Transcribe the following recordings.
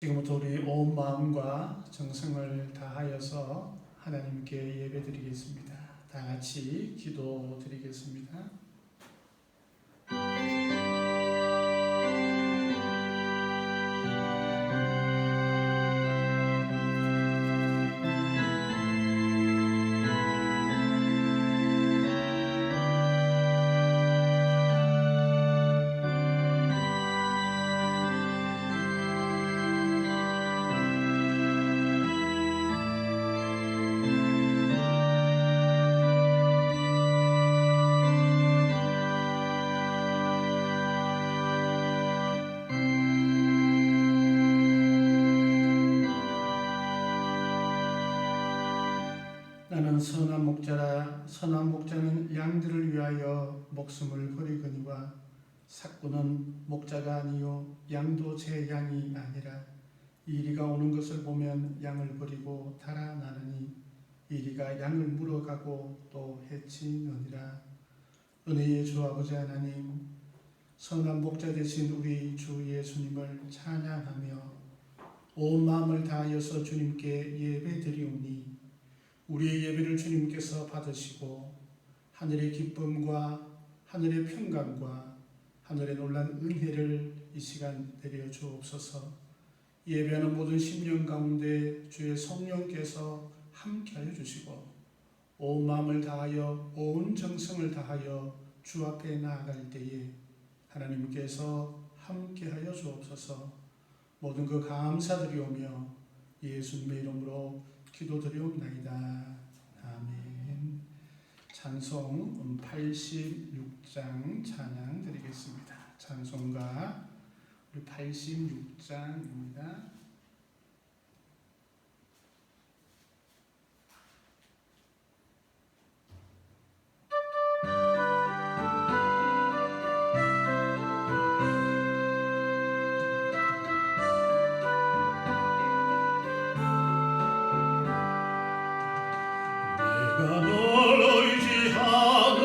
지금부터 우리 온 마음과 정성을 다하여서 하나님께 예배드리겠습니다. 다 같이 기도드리겠습니다. 나는 선한 목자라. 선한 목자는 양들을 위하여 목숨을 버리거니와 삭구는 목자가 아니요 양도 제 양이 아니라 이리가 오는 것을 보면 양을 버리고 달아나느니 이리가 양을 물어가고 또 해치느니라. 은혜의 주 아버지 하나님, 선한 목자 되신 우리 주 예수님을 찬양하며 온 마음을 다하여서 주님께 예배드리오니 우리의 예배를 주님께서 받으시고 하늘의 기쁨과 하늘의 평강과 하늘의 놀란 은혜를 이 시간 내려 주옵소서. 예배하는 모든 심령 가운데 주의 성령께서 함께하여 주시고 온 마음을 다하여 온 정성을 다하여 주 앞에 나아갈 때에 하나님께서 함께하여 주옵소서. 모든 그 감사드리오며 예수님의 이름으로 기도드리옵나이다. 아멘. 찬송 86장 찬양 드리겠습니다. 찬송가 우리 86장입니다. 내가 널 의지하는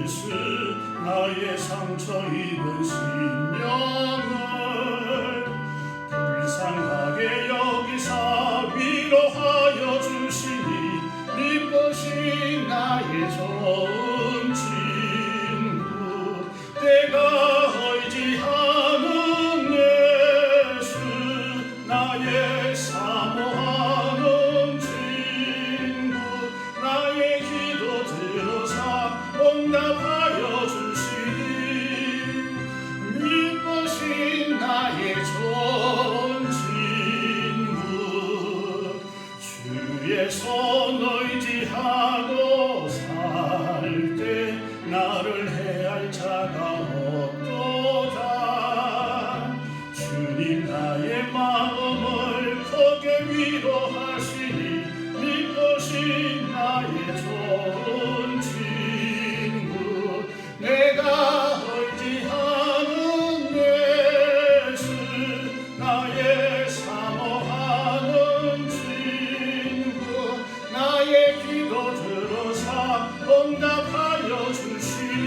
예수, 나의 상처 입은 심령을 불쌍하게 여기사 위로하여 주시니 기쁘신 나의 좋은 친구. 내가 의지하는 예수, 나의 사모하는 나의 기도 들으사 응답하여 주시니 기쁘신 나의 좋은 친구. 주의 손 의지하고 살 때 나를 해할 자가 없도다. 주님 나의 마음을 크게 위로하시니 기쁘신 나의 좋은 친구. 내가 의지하는 예수, 나의 사모하는 친구. 나의 기도 들으사 응답하여 주시니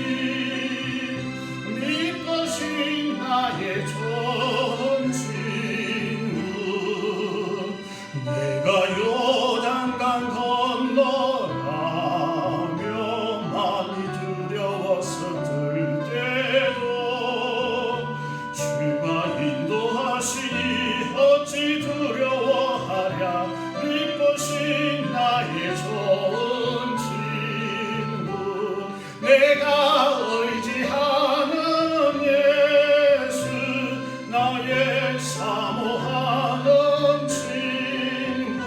기쁘신 나의 좋은 친구. 내가 요단강 건너가며 많이 두려웠었을 때도 주가 인도하시니 어찌 두려워하랴. 기쁘신 나의 좋은 친구. 내가 의지하는 예수, 나의 사모하는 친구.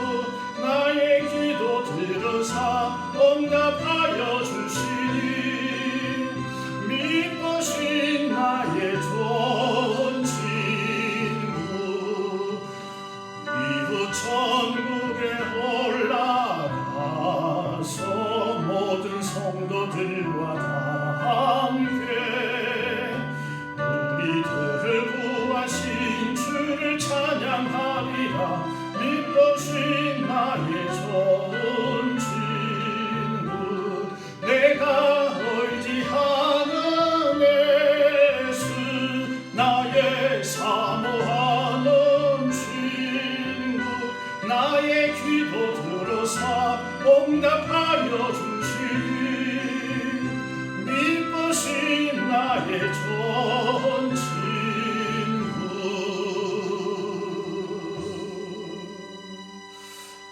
나의 기도 들으사 응답하여 주시니 기쁘신 나의 좋은 친구. 이후 천국에 올라가서 모든 성도들과 다 함께 우리들을 구하신 주를 찬양하 응답하여 주시니 믿으신 나의 전 친구.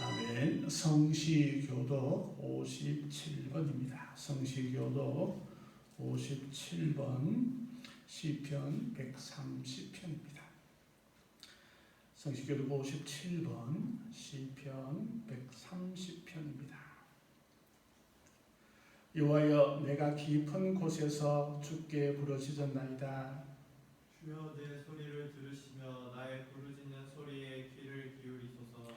아멘. 성시교독 57번입니다. 성시교독 57번 시편 130편입니다. 성시교독 57번 시편 130편입니다. 여호와여, 내가 깊은 곳에서 주께 부르짖었나이다. 주여, 내 소리를 들으시며 나의 부르짖는 소리에 귀를 기울이소서.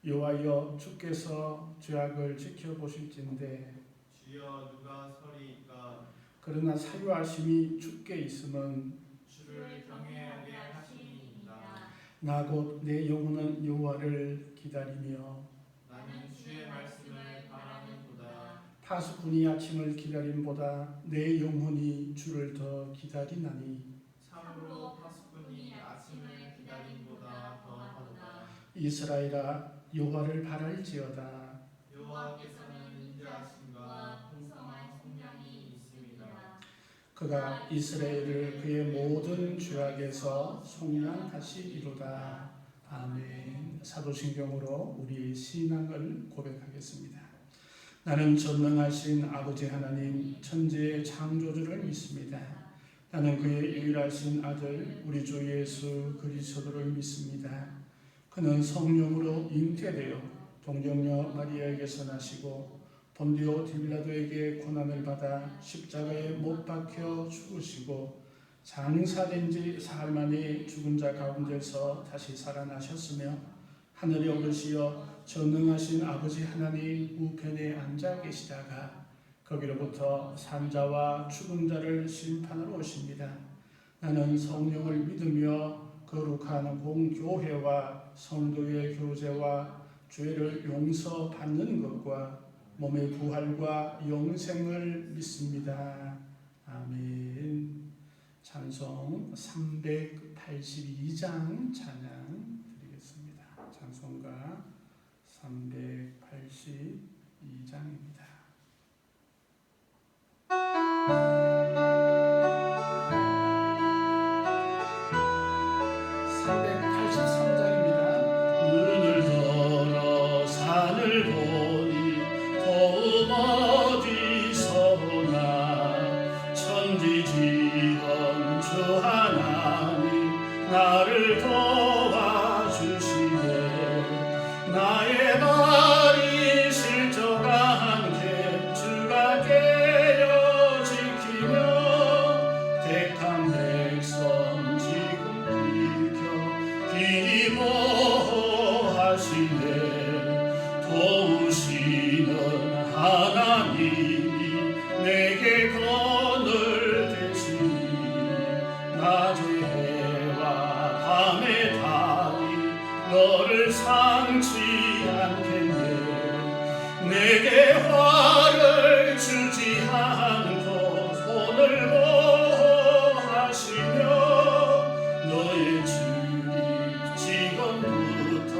여호와여, 주께서 죄악을 지켜보실진대 주여, 누가 서리이까? 그러나 사유하심이 주께 있음은 주를 경외하게 하심이니이다. 나 곧 내 영혼은 여호와를 기다리며 나는 주의 말씀을 바라는도다. 파수꾼이 아침을 기다림보다 내 영혼이 주를 더 기다리나니 참으로 파수꾼이 아침을 기다림보다 더하도다. 이스라엘아, 여호와를 바랄지어다. 여호와께서는 인자하심과 풍성한 성량이 있습니다. 그가 이스라엘을 그의 모든 죄악에서 속량하시리로다. 아멘. 사도신경으로 우리의 신앙을 고백하겠습니다. 나는 전능하신 아버지 하나님, 천지의 창조주를 믿습니다. 나는 그의 유일하신 아들 우리 주 예수 그리스도를 믿습니다. 그는 성령으로 잉태되어 동정녀 마리아에게서 나시고 본디오 빌라도에게 고난을 받아 십자가에 못 박혀 죽으시고 장사된 지 사흘 만에 죽은 자 가운데서 다시 살아나셨으며 하늘에 오르시어 전능하신 아버지 하나님 우편에 앉아 계시다가 거기로부터 산자와 죽은 자를 심판하러 오십니다. 나는 성령을 믿으며 거룩한 공교회와 성도의 교제와 죄를 용서받는 것과 몸의 부활과 영생을 믿습니다. 아멘. 찬송 382장 찬양 드리겠습니다. 찬송가 382장입니다. 눈을 들어 산을 보니 도움 어디서나 천지지은 주 하나님 나를 도와주시네. 나의 발이 실족 않게 주가 깨어 지키며 택한 백성 지금 비켜 보호하시네. 도우시는 하나님이 내게 그늘 되시니 낮의 해와 밤의 달이 너를 상치 않겠네. 내게 화를 주지 않고 손을 보호하시며 너의 주님 지금부터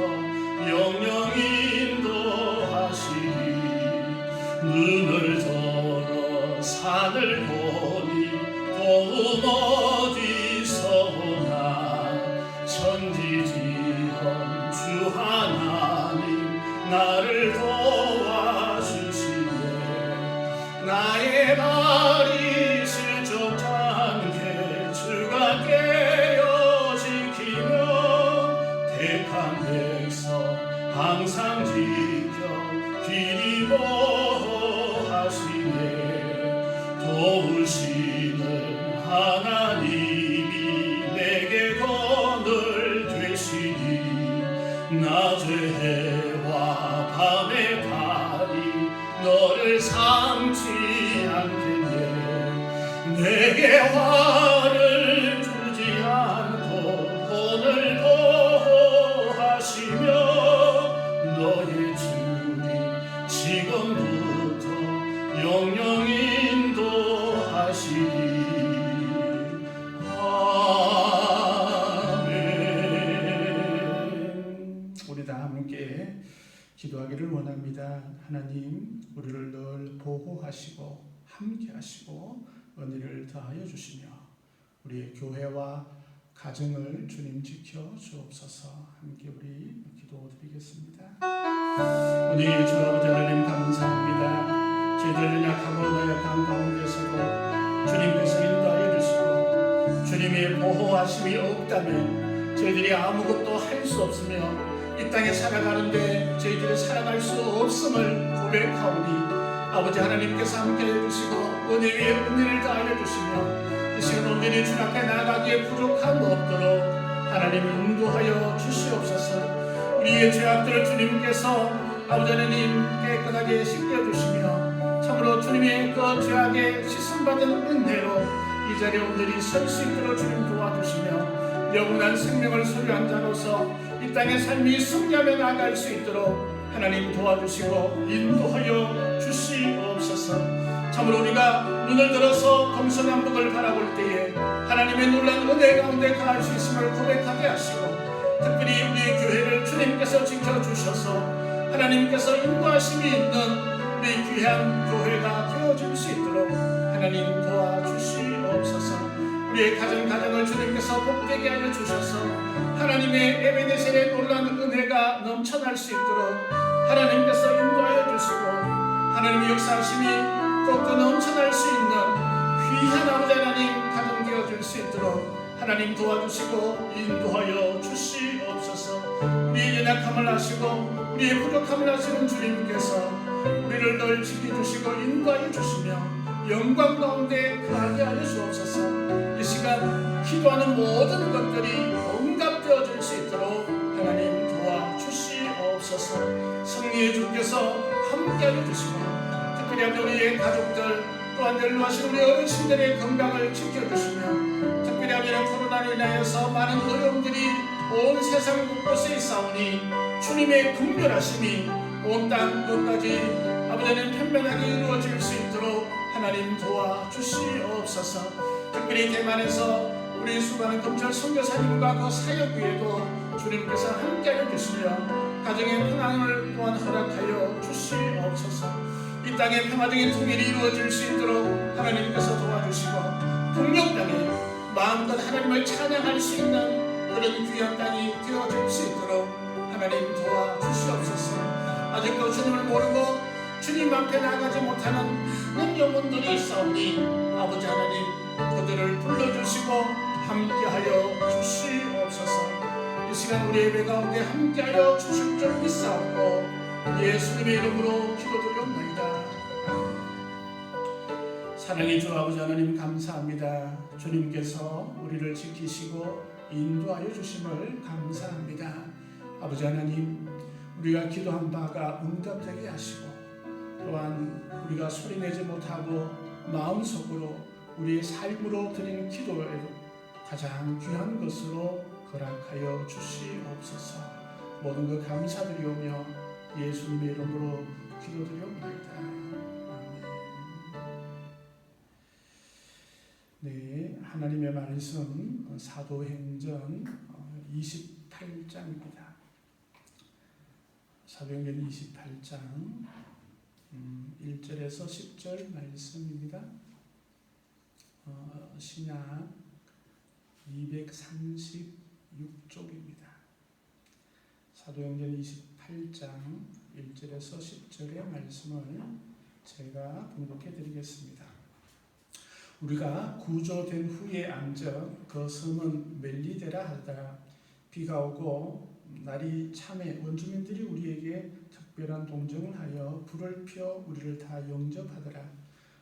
영영 인도하시니 눈을 들어 산을 보니 도움 어디서나 천지지은 주 하나님 나를 도와주시네. 나의 발이 실족 않게 주가 깨어 지키며 택한 백성 항상 지켜 길이 보호하시네. 도우시는 하나님이 내게 그늘 되시니 낮의 해와 밤의 달이 너를 삼지 않겠네. 내게 화를 주지 않고 오늘 보호하시며 너의 주님 지금부터 영영 인도하시니 아멘. 우리 다 함께 기도하기를 원합니다. 하나님, 우리를 늘 보호하시고 함께하시고 은혜를 더하여 주시며 우리의 교회와 가정을 주님 지켜 주옵소서. 함께 우리 기도드리겠습니다. 우리 주 아버지 하나님 감사합니다. 저희들 연약하고 나약한 가운데서도 주님께서 인도하여 주시고 주님의 보호하심이 없다면 저희들이 아무것도 할 수 없으며 이 땅에 살아가는데 저희들이 살아갈 수 없음을 고백하오니 아버지 하나님께서 함께해 주시고 은혜 위에 은혜를 더하여 주시며 이 시간 온전히 주 앞에 나아가기에 부족함 없도록 하나님 인도하여 주시옵소서. 우리의 죄악들을 주님께서 아버지 하나님 깨끗하게 씻겨주시며 참으로 주님의 그 죄악에 씻음받은 은혜로 이 자리에 온전히 설 수 있도록 주님 도와주시며 영원한 생명을 소유한 자로서 이 땅의 삶이 승리하며 나아갈 수 있도록 하나님 도와주시고 인도하여 주시옵소서. 참으로 우리가 눈을 들어서 동서남북을 바라볼 때에 하나님의 놀라운 은혜 가운데 가할 수 있음을 고백하게 하시고 특별히 우리 교회를 주님께서 지켜주셔서 하나님께서 인도하심이 있는 우리 귀한 교회가 되어질 수 있도록 하나님 도와주시옵소서. 우리의 가정을 주님께서 복되게 하여 주셔서 하나님의 에베네셀의 놀라운 은혜가 넘쳐날 수 있도록 하나님께서 인도하여 주시고 하나님의 역사하심이 또 넘쳐날 수 있는 귀한 아버지 하나님 가정 되어질 수 있도록 하나님 도와주시고 인도하여 주시옵소서. 우리의 연약함을 아시고 우리의 부족함을 아시는 주님께서 우리를 늘 지켜주시고 인도하여 주시며 영광 가운데 거하게 하여 주옵소서. 이 시간 기도하는 모든 것들이 응답되어질 수 있도록 하나님 도와주시옵소서. 성령의 주께서 함께하여 주시고 특별히 우리의 가족들 또한 연로하신 우리 어르신들의 건강을 지켜주시며 특별히 아버지는 코로나로 인하여서 많은 어려움들이 온 세상 곳곳에 있사오니 주님의 긍휼하심이 온 땅 끝까지 아버지는 편면하게 이루어질 수 있도록 하나님 도와주시옵소서. 특별히 대만에서 우리 수많은 검찰 선교사님과 그 사역 위에도 주님께서 함께하여 주시며 가정의 평안을 또한 허락하여 주시옵소서. 이 땅의 평화적인 통일이 이루어질 수 있도록 하나님께서 도와주시고 북녘 땅에 마음껏 하나님을 찬양할 수 있는 그런 귀한 땅이 되어질 수 있도록 하나님 도와주시옵소서. 아직도 주님을 모르고 주님 앞에 나가지 못하는 많은 영혼들이 있사오니 아버지 하나님 그들을 불러주시고 함께하여 주시옵소서. 이 시간 우리 예배 가운데 함께하여 주실 줄 믿사옵고 예수님의 이름으로 기도드리옵나이다. 사랑의 주 아버지 하나님 감사합니다. 주님께서 우리를 지키시고 인도하여 주심을 감사합니다. 아버지 하나님 우리가 기도한 바가 응답되게 하시고 또한 우리가 소리내지 못하고 마음속으로 우리의 삶으로 드린 기도에도 가장 귀한 것으로 허락하여 주시옵소서. 모든 것 감사드리오며 예수님의 이름으로 기도드리옵나이다. 아멘. 네, 하나님의 말씀 사도행전 28장입니다. 사도행전 28장 1절에서 10절 말씀입니다. 신약 236쪽입니다. 사도행전 28장 1절에서 10절의 말씀을 제가 봉독해 드리겠습니다. 우리가 구조된 후에 앉아 그 섬은 멜리데라 하더라. 비가 오고 날이 참에 원주민들이 우리에게 특별한 동정을 하여 불을 피워 우리를 다 영접하더라.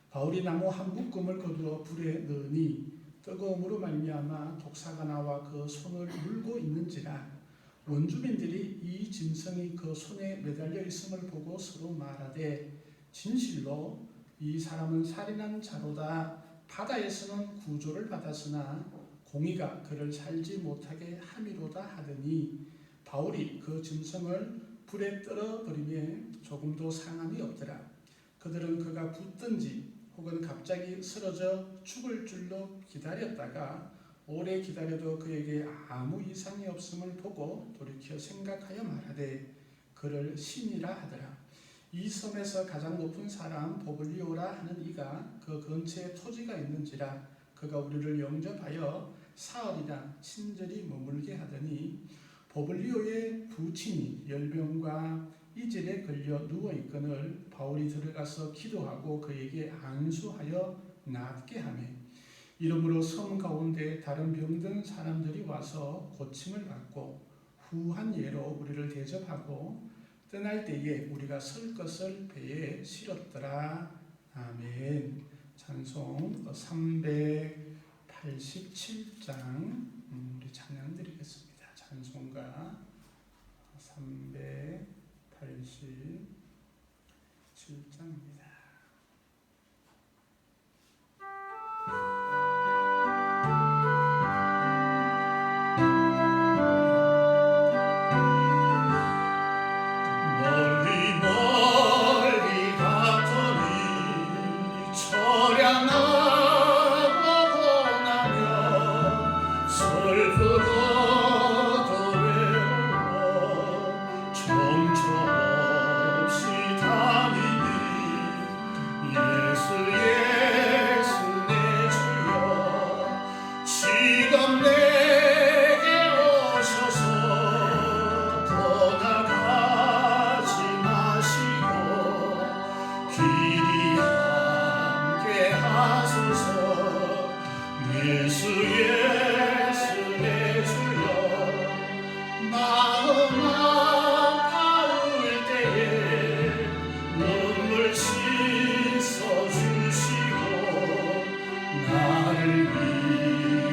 바울이 나무 한 묶음을 거두어 불에 넣으니 뜨거움으로 말미암아 독사가 나와 그 손을 물고 있는지라. 원주민들이 이 짐승이 그 손에 매달려 있음을 보고 서로 말하되 진실로 이 사람은 살인한 자로다. 바다에서는 구조를 받았으나 공의가 그를 살지 못하게 함이로다 하더니 바울이 그 짐승을 불에 떨어버리며 조금도 상함이 없더라. 그들은 그가 붙든지 혹은 갑자기 쓰러져 죽을 줄로 기다렸다가 오래 기다려도 그에게 아무 이상이 없음을 보고 돌이켜 생각하여 말하되 그를 신이라 하더라. 이 섬에서 가장 높은 사람 보블리오라 하는 이가 그 근처에 토지가 있는지라 그가 우리를 영접하여 사흘이나 친절히 머물게 하더니 보블리오의 부친이 열병과 이질에 걸려 누워 있거늘 바울이 들어가서 기도하고 그에게 안수하여 낫게 하며 이러므로 섬 가운데 다른 병든 사람들이 와서 고침을 받고 후한 예로 우리를 대접하고 떠날 때에 우리가 설 것을 배에 실었더라. 아멘. 찬송 387장 우리 찬양 드리겠습니다. 찬송가 387장입니다. 멀리 멀리 갔더니 처량하고 고나며 슬프고도 외로워 정처없이 다니니 예수 예수 내 주여 지금 내게 오셔서 떠나가지 마시고 길이 함께 하소서 예수 예수 내 주여 마음 아파올 때에 눈물 씻어주시고 나를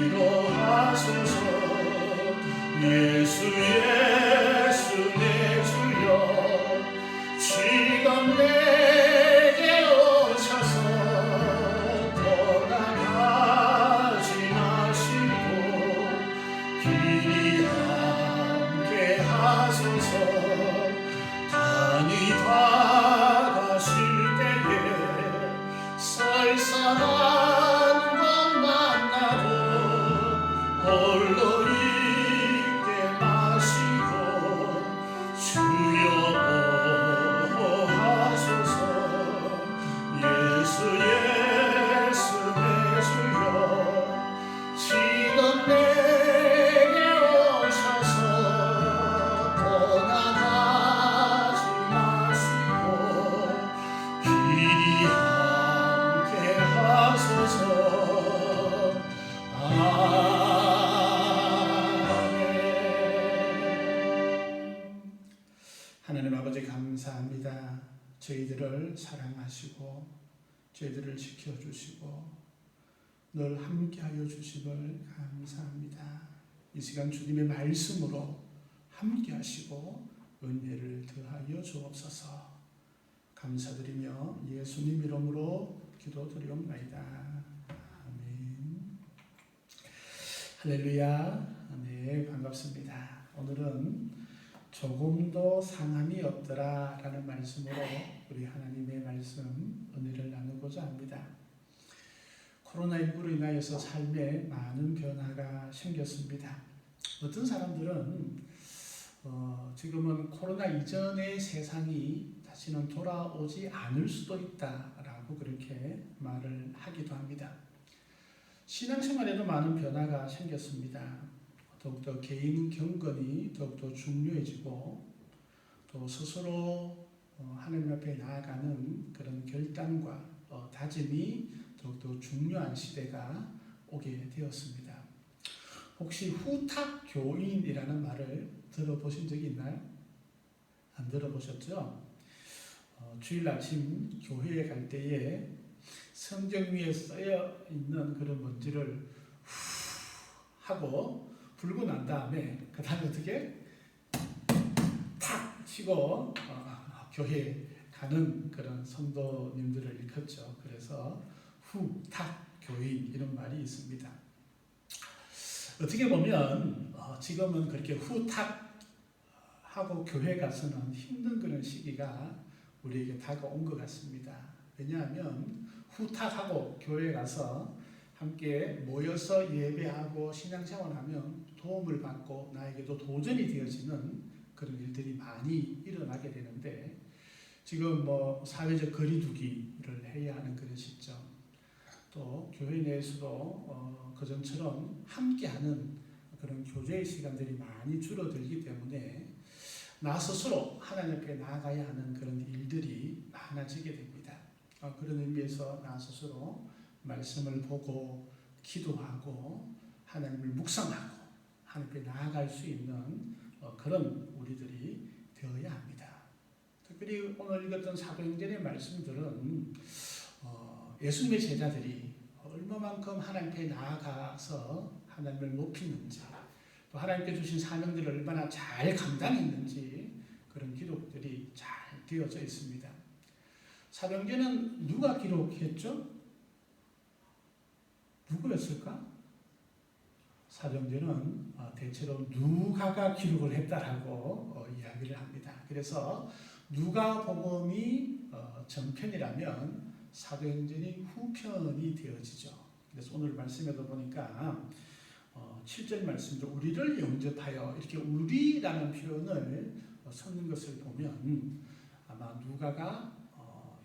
위로하소서 예수 예수 내 주여 지금 내게 오셔서 떠나가지 마시고 길이 함께 하소서 다니다가실 때에 쌀쌀한 것 만나도 홀로 있게 마시고 주여 보호하소서 예수 예수 내 주여 지금 내게 오셔서 떠나가지 마시고 길이 함께 하소서 하나님 아버지 감사합니다. 저희들을 사랑하시고 저희들을 지켜주시고 늘 함께하여 주심을 감사합니다. 이 시간 주님의 말씀으로 함께하시고 은혜를 더하여 주옵소서. 감사드리며 예수님 이름으로 기도드리옵나이다. 아멘. 할렐루야. 네, 반갑습니다. 오늘은 조금도 상함이 없더라 라는 말씀으로 우리 하나님의 말씀 은혜를 나누고자 합니다. 코로나19로 인하여서 삶에 많은 변화가 생겼습니다. 어떤 사람들은 지금은 코로나 이전의 세상이 다시는 돌아오지 않을 수도 있다라고 그렇게 말을 하기도 합니다. 신앙생활에도 많은 변화가 생겼습니다. 더욱더 개인 경건이 더욱더 중요해지고 또 스스로 하나님 앞에 나아가는 그런 결단과 다짐이 더욱더 중요한 시대가 오게 되었습니다. 혹시 후탁교인이라는 말을 들어보신 적이 있나요? 안 들어보셨죠? 주일 아침 교회에 갈 때에 성경 위에 쓰여 있는 그런 먼지를 하고 불고 난 다음에 그 다음에 어떻게 탁 치고 교회에 가는 그런 성도님들을 일컫죠. 그래서 후탁교인 이런 말이 있습니다. 어떻게 보면 지금은 그렇게 후탁하고 교회 가서는 힘든 그런 시기가 우리에게 다가온 것 같습니다. 왜냐하면 후탁하고 교회 가서 함께 모여서 예배하고 신앙생활하면 도움을 받고 나에게도 도전이 되어지는 그런 일들이 많이 일어나게 되는데 지금 뭐 사회적 거리두기를 해야 하는 그런 시점, 또 교회 내에서도 그전처럼 함께하는 그런 교제의 시간들이 많이 줄어들기 때문에 나 스스로 하나님 앞에 나아가야 하는 그런 일들이 많아지게 됩니다. 그런 의미에서 나 스스로 말씀을 보고 기도하고 하나님을 묵상하고 하나님 앞에 나아갈 수 있는 그런 우리들이 되어야 합니다. 특별히 오늘 읽었던 사도행전의 말씀들은 예수님의 제자들이 얼마만큼 하나님 앞에 나아가서 하나님을 높이는지, 또 하나님께 주신 사명들을 얼마나 잘 감당했는지 그런 기록들이 잘 되어져 있습니다. 사도행전은 누가 기록했죠? 누구였을까? 사도행전은 대체로 누가가 기록을 했다라고 이야기를 합니다. 그래서 누가복음이 전편이라면 사도행전이 후편이 되어지죠. 그래서 오늘 말씀에도 보니까 7절 말씀도 우리를 영접하여 이렇게 우리라는 표현을 섞는 것을 보면 아마 누가가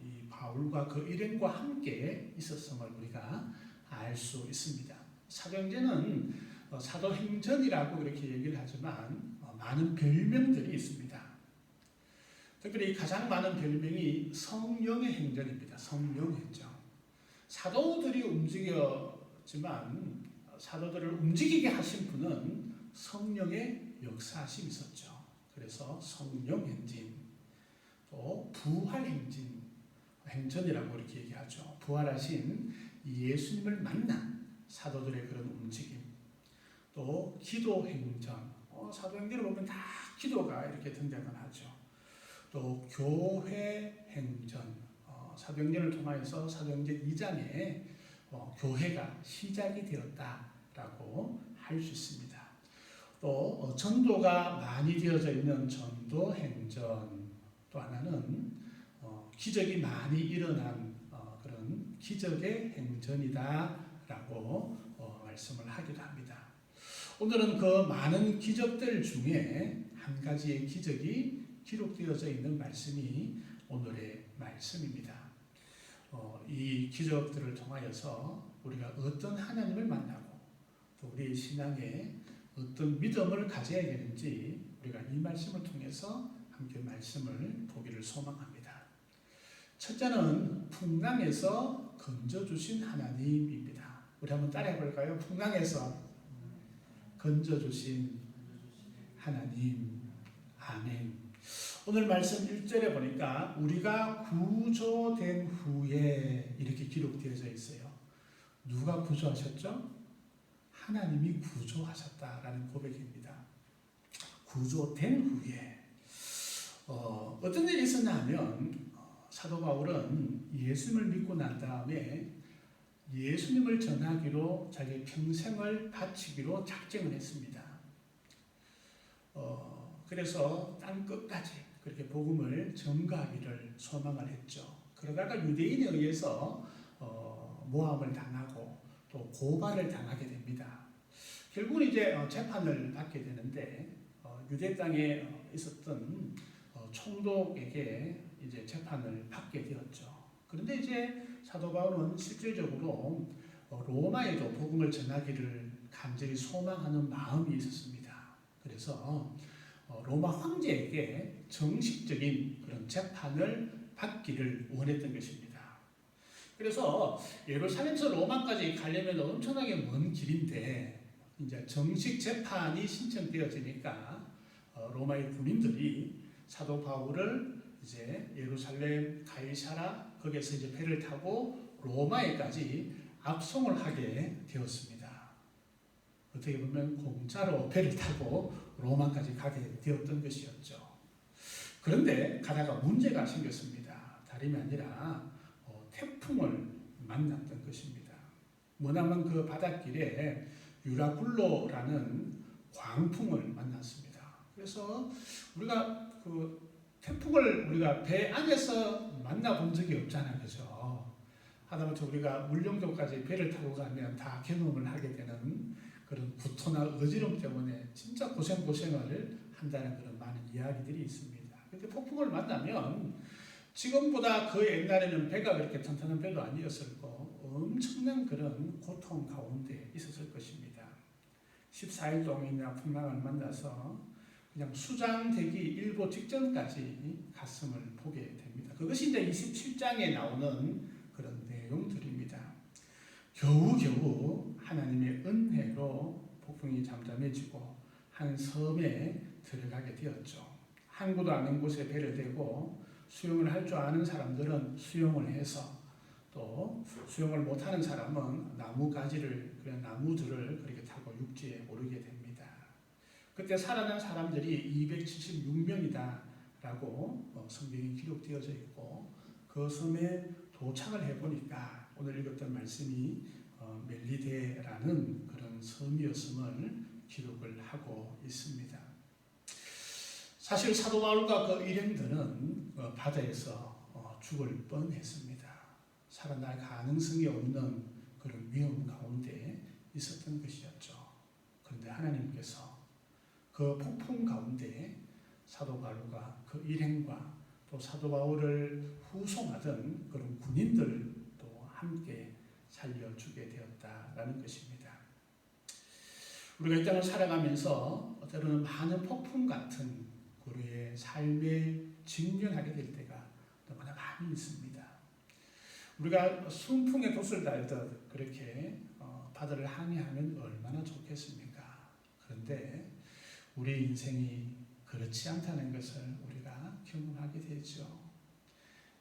이 바울과 그 일행과 함께 있었음을 우리가 알 수 있습니다. 사도행전은 사도행전이라고 그렇게 얘기를 하지만 많은 별명들이 있습니다. 특별히 가장 많은 별명이 성령의 행전입니다. 성령 행전. 사도들이 움직였지만 사도들을 움직이게 하신 분은 성령의 역사하심이 있었죠. 그래서 성령 행진, 또 부활 행진, 행전이라고 이렇게 얘기하죠. 부활하신 예수님을 만난 사도들의 그런 움직임, 또 기도 행전, 사도행전을 보면 다 기도가 이렇게 등장을 하죠. 또 교회 행전, 사도행전을 통하여서 사도행전 2장에 교회가 시작이 되었다라고 할 수 있습니다. 또 전도가 많이 되어져 있는 전도 행전, 또 하나는 기적이 많이 일어난 그런 기적의 행전이다라고 말씀을 하기도 합니다. 오늘은 그 많은 기적들 중에 한 가지의 기적이 기록되어져 있는 말씀이 오늘의 말씀입니다. 이 기적들을 통하여서 우리가 어떤 하나님을 만나고 또 우리의 신앙에 어떤 믿음을 가져야 되는지 우리가 이 말씀을 통해서 함께 말씀을 보기를 소망합니다. 첫째는 풍랑에서 건져주신 하나님입니다. 우리 한번 따라해 볼까요? 풍랑에서 건져주신 하나님. 아멘. 오늘 말씀 1절에 보니까 우리가 구조된 후에 이렇게 기록되어져 있어요. 누가 구조하셨죠? 하나님이 구조하셨다라는 고백입니다. 구조된 후에 어떤 일이 있었냐 하면 사도 바울은 예수님을 믿고 난 다음에 예수님을 전하기로 자기 평생을 바치기로 작정을 했습니다. 그래서 땅 끝까지 그렇게 복음을 전가하기를 소망을 했죠. 그러다가 유대인에 의해서 모함을 당하고 또 고발을 당하게 됩니다. 결국은 이제 재판을 받게 되는데 유대 땅에 있었던 총독에게 이제 재판을 받게 되었죠. 그런데 이제 사도 바울은 실질적으로 로마에도 복음을 전하기를 간절히 소망하는 마음이 있었습니다. 그래서 로마 황제에게 정식적인 그런 재판을 받기를 원했던 것입니다. 그래서 예루살렘에서 로마까지 가려면 엄청나게 먼 길인데 이제 정식 재판이 신청되어지니까 로마의 군인들이 사도 바울을 이제 예루살렘 가이사라 거기에서 이제 배를 타고 로마에까지 압송을 하게 되었습니다. 어떻게 보면 공짜로 배를 타고 로마까지 가게 되었던 것이었죠. 그런데 가다가 문제가 생겼습니다. 다름이 아니라 태풍을 만났던 것입니다. 머나먼 그 바닷길에 유라굴로라는 광풍을 만났습니다. 그래서 우리가 그 태풍을 우리가 배 안에서 만나본 적이 없잖아요. 그죠? 하다못해 우리가 울릉도까지 배를 타고 가면 다 경험을 하게 되는 그런 구토나 어지럼 때문에 진짜 고생을 한다는 그런 많은 이야기들이 있습니다. 근데 폭풍을 만나면 지금보다 그 옛날에는 배가 그렇게 튼튼한 배도 아니었을 거 엄청난 그런 고통 가운데 있었을 것입니다. 14일 동안이나 풍랑을 만나서 그냥 수장되기 일보 직전까지 가슴을 보게 됩니다. 그것이 이제 27장에 나오는 그런 내용들입니다. 겨우겨우 하나님의 은혜로 폭풍이 잠잠해지고 한 섬에 들어가게 되었죠. 항구도 않은 곳에 배를 대고 수영을 할 줄 아는 사람들은 수영을 해서 또 수영을 못하는 사람은 그런 나무들을 그렇게 타고 육지에 오르게 됩니다. 그때 살아난 사람들이 276명이다라고 성경이 기록되어져 있고 그 섬에 도착을 해보니까 오늘 읽었던 말씀이 멜리데라는 그런 섬이었음을 기록을 하고 있습니다. 사실 사도 바울과 그 일행들은 바다에서 죽을 뻔했습니다. 살아날 가능성이 없는 그런 위험 가운데 있었던 것이었죠. 그런데 하나님께서 그 폭풍 가운데 사도 바울과 그 일행과 또 사도 바울을 후송하던 그런 군인들도 함께 살려주게 되었다라는 것입니다. 우리가 이 땅을 살아가면서 때로는 많은 폭풍 같은 우리의 삶에 직면하게 될 때가 너무나 많이 있습니다. 우리가 순풍의 돛을 달듯 그렇게 바다를 항해하면 얼마나 좋겠습니까? 그런데 우리 인생이 그렇지 않다는 것을 우리가 경험하게 되죠.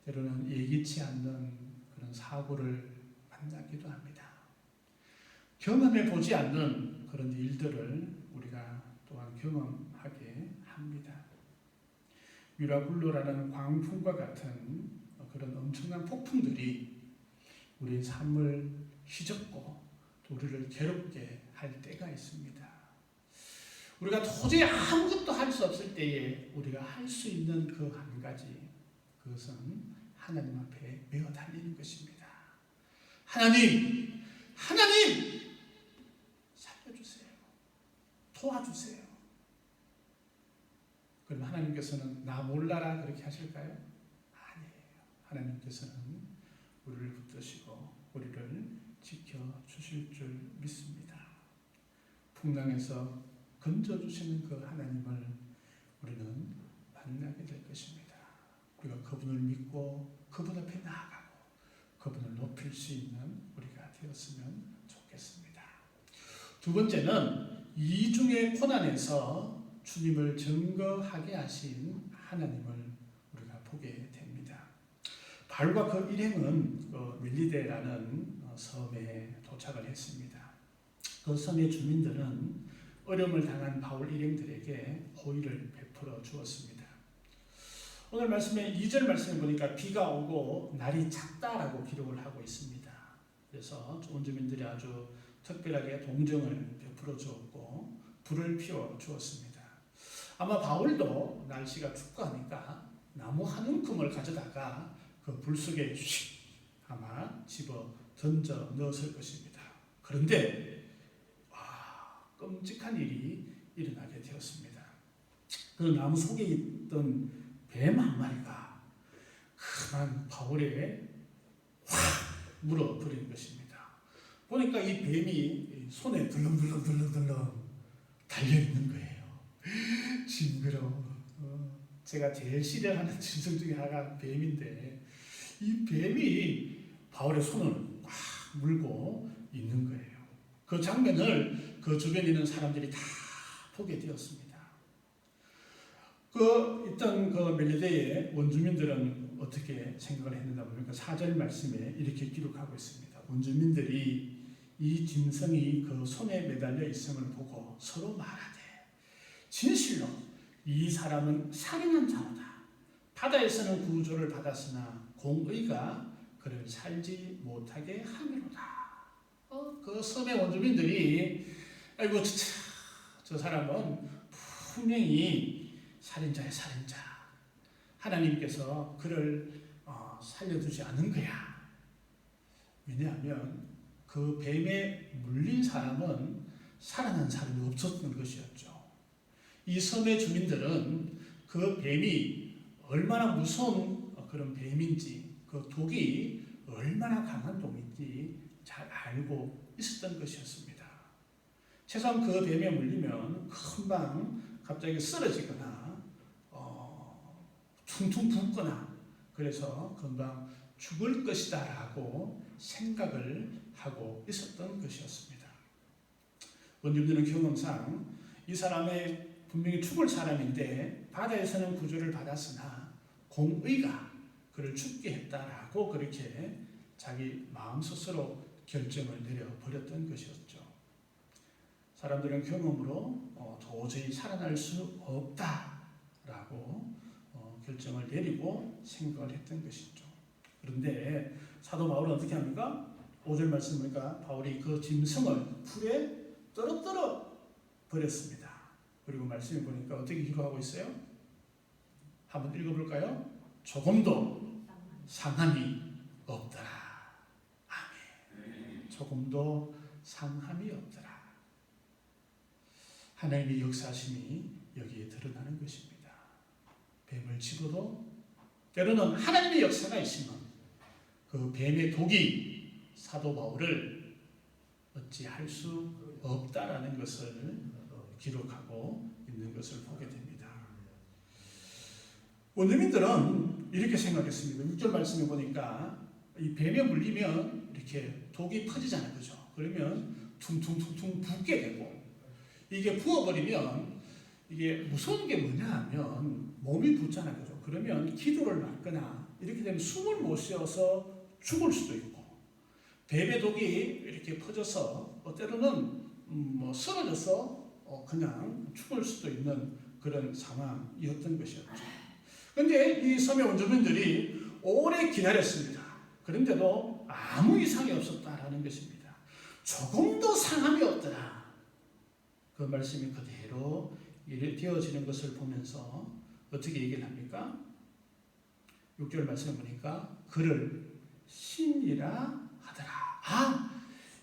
때로는 예기치 않는 그런 사고를 만나기도 합니다. 경험해 보지 않는 그런 일들을 우리가 또한 경험하게 합니다. 유라굴로라는 광풍과 같은 그런 엄청난 폭풍들이 우리의 삶을 휘젓고 또 우리를 괴롭게 할 때가 있습니다. 우리가 도저히 아무것도 할 수 없을 때에 우리가 할 수 있는 그 한 가지, 그것은 하나님 앞에 메어 달리는 것입니다. 하나님 살려주세요. 도와주세요. 그럼 하나님께서는 나 몰라라 그렇게 하실까요? 아니에요. 하나님께서는 우리를 붙드시고 우리를 지켜주실 줄 믿습니다. 풍랑에서 건져주시는 그 하나님을 우리는 만나게 될 것입니다. 우리가 그분을 믿고 그분 앞에 나아가고 그분을 높일 수 있는 우리가 되었으면 좋겠습니다. 두 번째는 이중의 고난에서 주님을 증거하게 하신 하나님을 우리가 보게 됩니다. 바울과 그 일행은 멜리데라는 섬에 도착을 했습니다. 그 섬의 주민들은 어려움을 당한 바울 일행들에게 호의를 베풀어 주었습니다. 오늘 말씀에 2절 말씀에 보니까 비가 오고 날이 찼다라고 기록을 하고 있습니다. 그래서 원주민들이 아주 특별하게 동정을 베풀어 주었고 불을 피워 주었습니다. 아마 바울도 날씨가 춥고 하니까 나무 한 움큼을 가져다가 그 불 속에 아마 집어 던져 넣었을 것입니다. 그런데 끔찍한 일이 일어나게 되었습니다. 그 나무 속에 있던 뱀 한 마리가 그만 바울에 확 물어버린 것입니다. 보니까 이 뱀이 손에 덜렁덜렁 달려있는 거예요. 징그러워. 제가 제일 싫어하는 짐승 중에 하나가 뱀인데 이 뱀이 바울의 손을 확 물고 있는 거예요. 그 장면을 그 주변에 있는 사람들이 다 보게 되었습니다. 있던 그 멜리데의 원주민들은 어떻게 생각을 했는가 보니까 4절 말씀에 이렇게 기록하고 있습니다. 원주민들이 이 짐승이 그 손에 매달려 있음을 보고 서로 말하되 진실로 이 사람은 살인한 자로다. 바다에서는 구조를 받았으나 공의가 그를 살지 못하게 함이로다. 그 섬의 원주민들이 아이고 진짜 저 사람은 분명히 살인자의 살인자. 하나님께서 그를 살려두지 않은 거야. 왜냐하면 그 뱀에 물린 사람은 살아난 사람이 없었던 것이었죠. 이 섬의 주민들은 그 뱀이 얼마나 무서운 그런 뱀인지, 그 독이 얼마나 강한 독인지 잘 알고 있었던 것이었습니다. 최소한 그 뱀에 물리면 금방 갑자기 쓰러지거나 퉁퉁 붓거나 그래서 금방 죽을 것이다 라고 생각을 하고 있었던 것이었습니다. 원주민들은 경험상 이 사람의 분명히 죽을 사람인데 바다에서는 구조를 받았으나 공의가 그를 죽게 했다라고 그렇게 자기 마음 스스로 결정을 내려버렸던 것이었죠. 사람들은 경험으로 도저히 살아날 수 없다라고 결정을 내리고 생각을 했던 것이죠. 그런데 사도 바울은 어떻게 합니까? 5절 말씀 보니까 바울이 그 짐승을 풀에 떨어뜨려 버렸습니다. 그리고 말씀을 보니까 어떻게 기록하고 있어요? 한번 읽어볼까요? 조금도 상함이 없더라. 아멘. 조금도 상함이 없더라. 하나님의 역사심이 여기에 드러나는 것입니다. 뱀을 치고도 때로는 하나님의 역사가 있으면 그 뱀의 독이 사도 바울을 어찌할 수 없다라는 것을 기록하고 있는 것을 보게 됩니다. 원주민들은 이렇게 생각했습니다. 6절 말씀에 보니까 이 뱀에 물리면 이렇게 독이 퍼지잖아요. 그죠? 그러면 퉁퉁퉁퉁 붓게 되고 이게 부어버리면 이게 무서운 게 뭐냐 하면 몸이 붓잖아요. 그죠? 그러면 기도를 막거나 이렇게 되면 숨을 못 쉬어서 죽을 수도 있고 뱀의 독이 이렇게 퍼져서 때로는 쓰러져서 그냥 죽을 수도 있는 그런 상황이었던 것이었죠. 그런데 이 섬의 원주민들이 오래 기다렸습니다. 그런데도 아무 이상이 없었다라는 것입니다. 조금도 상함이 없더라. 그 말씀이 그대로 되어지는 것을 보면서 어떻게 얘기를 합니까? 6절 말씀을 보니까 그를 신이라 하더라.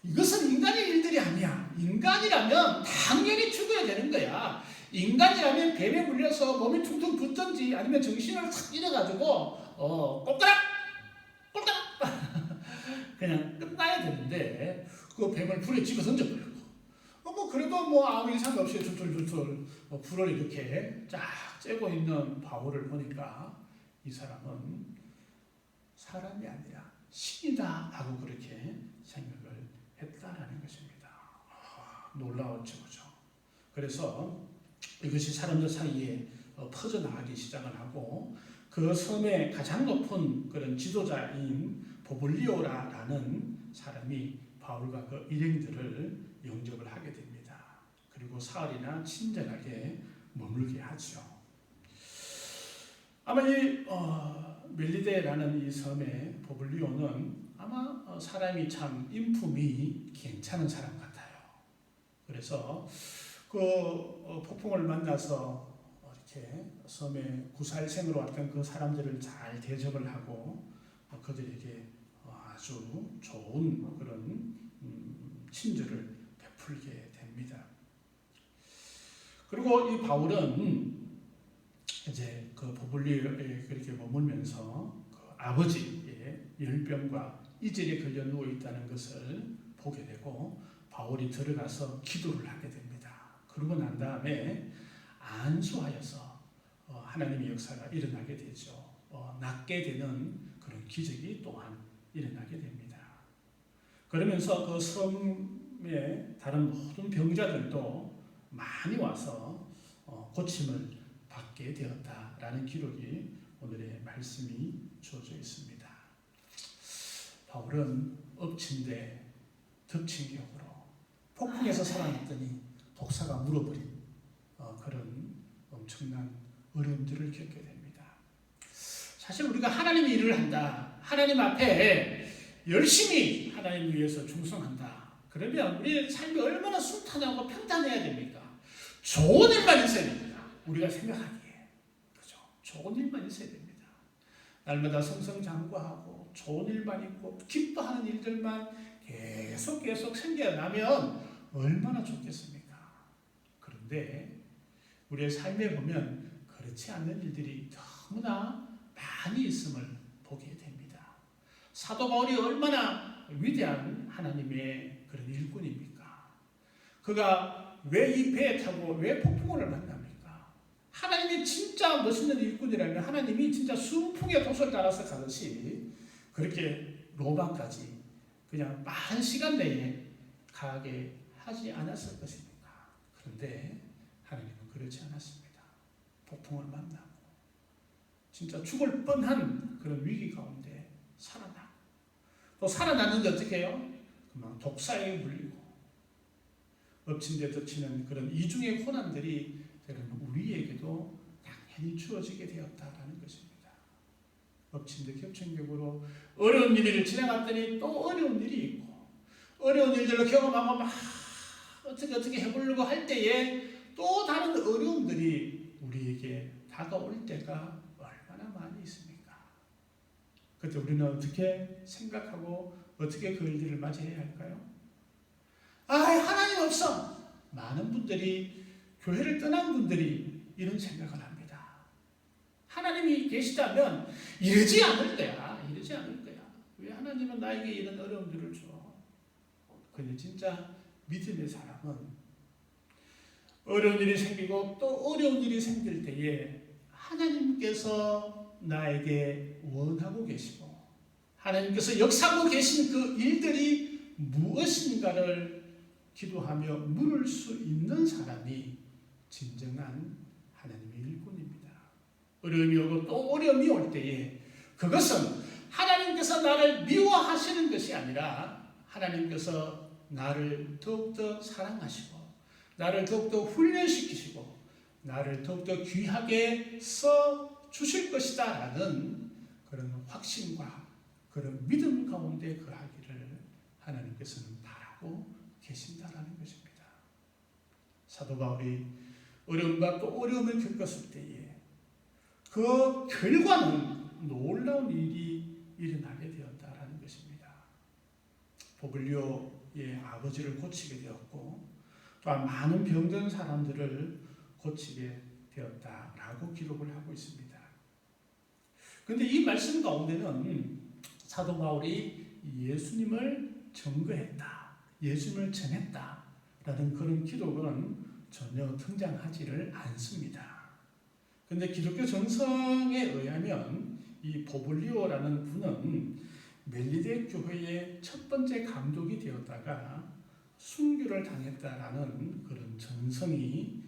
이것은 인간의 일들이 아니야. 인간이라면 당연히 죽어야 되는 거야. 인간이라면 뱀에 물려서 몸이 퉁퉁 붓든지 아니면 정신을 탁 잃어가지고 꼴까락 그냥 끝나야 되는데 그 뱀을 불에 집어 던져버렸고 그래도 아무 이상 없이 줄줄줄줄 불을 이렇게 쫙 쬐고 있는 바울을 보니까 이 사람은 사람이 아니라 신이다 하고 그렇게 생각을 했다라는 것입니다. 놀라웠죠, 그죠? 그래서 이것이 사람들 사이에 퍼져나가기 시작을 하고 그 섬의 가장 높은 그런 지도자인 보블리오라는 사람이 바울과 그 일행들을 영접을 하게 됩니다. 그리고 사흘이나 친절하게 머물게 하죠. 아마 이 멜리데라는 이 섬의 보블리오는 아마 사람이 참 인품이 괜찮은 사람 같아요. 그래서 그 폭풍을 만나서 이렇게 섬에 구살생으로 왔던 그 사람들을 잘 대접을 하고 그들에게 아주 좋은 그런 친절을 베풀게 됩니다. 그리고 이 바울은 이제 그 보블리오에 그렇게 머물면서 그 아버지의 열병과 이절에 걸려 누워 있다는 것을 보게 되고 바울이 들어가서 기도를 하게 됩니다. 그러고 난 다음에 안수하여서 하나님의 역사가 일어나게 되죠. 낫게 되는 그런 기적이 또한 일어나게 됩니다. 그러면서 그 섬의 다른 모든 병자들도 많이 와서 고침을 받게 되었다라는 기록이 오늘의 말씀이 주어져 있습니다. 바울은 엎친 데 덮친 격으로 폭풍에서 살아났더니 독사가 물어버린 그런 엄청난 어려움들을 겪게 됩니다. 사실 우리가 하나님의 일을 한다. 하나님 앞에 열심히 하나님 위해서 충성한다. 그러면 우리의 삶이 얼마나 순탄하고 평탄해야 됩니까? 좋은 일만 있어야 됩니다. 우리가 생각하기에. 그죠? 좋은 일만 있어야 됩니다. 날마다 성성장구하고 좋은 일만 있고 기뻐하는 일들만 계속 생겨나면 얼마나 좋겠습니까? 그런데 우리의 삶에 보면 그렇지 않는 일들이 너무나 많이 있음을 보게 됩니다. 사도 바울이 얼마나 위대한 하나님의 그런 일꾼입니까? 그가 왜 이 배에 타고 왜 폭풍우를 만납니까? 하나님이 진짜 멋있는 일꾼이라면 하나님이 진짜 순풍의 도소를 따라서 가듯이 그렇게 로마까지 그냥 빠른 시간 내에 가게 하지 않았을 것입니까? 그런데 하나님은 그렇지 않았습니다. 폭풍을 만나고 진짜 죽을 뻔한 그런 위기 가운데 살아나고 또 살아났는데 어떻게 해요? 그만 독사에 물리고 엎친 데 덮치는 그런 이중의 고난들이 우리에게도 당연히 주어지게 되었다라는 것입니다. 엎친 데 겹친 격으로 어려운 일을 지나갔더니 또 어려운 일이 있고 어려운 일들을 경험하고 막 어떻게 해보려고 할 때에 또 다른 어려움들이 우리에게 다가올 때가 얼마나 많이 있습니까? 그때 우리는 어떻게 생각하고 어떻게 그 일들을 맞이해야 할까요? 하나님 없어! 많은 분들이 교회를 떠난 분들이 이런 생각을 합니다. 하나님이 계시다면 이러지 않을 거야. 이러지 않을 거야. 왜 하나님은 나에게 이런 어려움들을 줘? 근데 진짜 믿음의 사람은 어려운 일이 생기고 또 어려운 일이 생길 때에 하나님께서 나에게 원하고 계시고 하나님께서 역사하고 계신 그 일들이 무엇인가를 기도하며 물을 수 있는 사람이 진정한 하나님의 일꾼입니다. 어려움이 오고 또 어려움이 올 때에 그것은 하나님께서 나를 미워하시는 것이 아니라 하나님께서 나를 더욱더 사랑하시고 나를 더욱더 훈련시키시고 나를 더욱더 귀하게 써 주실 것이다 라는 그런 확신과 그런 믿음 가운데 거하기를 하나님께서는 바라고 계신다라는 것입니다. 사도 바울이 어려움과 또 어려움을 겪었을 때에 그 결과는 놀라운 일이 일어나게 되었다라는 것입니다. 보글리오의 아버지를 고치게 되었고 또한 많은 병든 사람들을 고치게 되었다라고 기록을 하고 있습니다. 그런데 이 말씀 가운데는 사도 바울이 예수님을 증거했다, 예수님을 전했다라는 그런 기록은 전혀 등장하지를 않습니다. 그런데 기독교 정성에 의하면 이 보블리오라는 분은 멜리데 교회의 첫 번째 감독이 되었다가 순교를 당했다라는 그런 전성이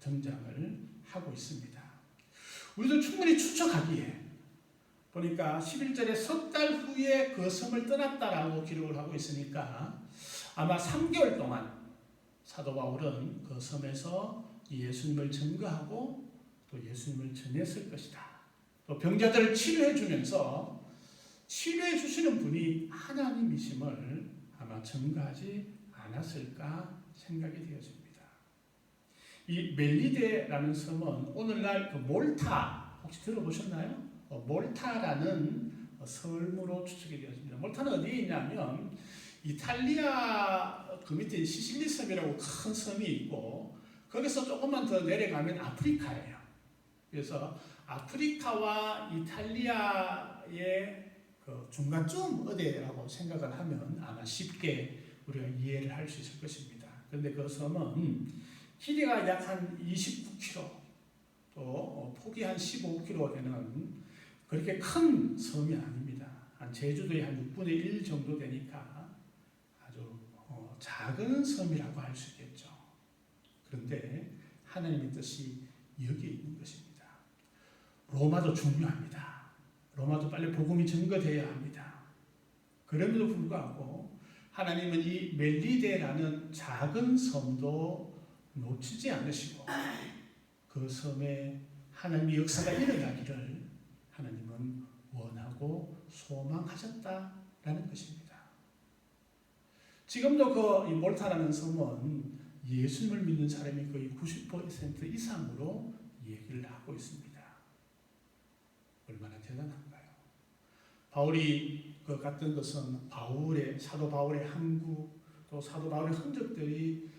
등장을 하고 있습니다. 우리도 충분히 추측하기에 보니까 11절에 석 달 후에 그 섬을 떠났다라고 기록을 하고 있으니까 아마 3개월 동안 사도 바울은 그 섬에서 예수님을 증거하고 또 예수님을 전했을 것이다. 또 병자들을 치료해 주면서 치료해 주시는 분이 하나님이심을 아마 증거하지 않았을까 생각이 되어집니다. 이 멜리데라는 섬은 오늘날 그 몰타 혹시 들어보셨나요? 몰타라는 섬으로 추측이 되었습니다. 몰타는 어디에 있냐면 이탈리아 그 밑에 시실리 섬이라고 큰 섬이 있고 거기서 조금만 더 내려가면 아프리카예요. 그래서 아프리카와 이탈리아의 그 중간쯤 어디라고 생각을 하면 아마 쉽게 우리가 이해를 할 수 있을 것입니다. 그런데 그 섬은 길이가 약 한 29km 또 폭이 한 15km 되는 그렇게 큰 섬이 아닙니다. 한 제주도의 한 6분의 1 정도 되니까 아주 작은 섬이라고 할 수 있겠죠. 그런데 하나님의 뜻이 여기에 있는 것입니다. 로마도 중요합니다. 로마도 빨리 복음이 증거되어야 합니다. 그럼에도 불구하고 하나님은 이 멜리데라는 작은 섬도 놓치지 않으시고 그 섬에 하나님의 역사가 일어나기를 하나님은 원하고 소망하셨다라는 것입니다. 지금도 그 몰타라는 섬은 예수님을 믿는 사람이 거의 90% 이상으로 얘기를 하고 있습니다. 얼마나 대단한가요? 바울이 갔던 것은 사도 바울의 항구 또 사도 바울의 흔적들이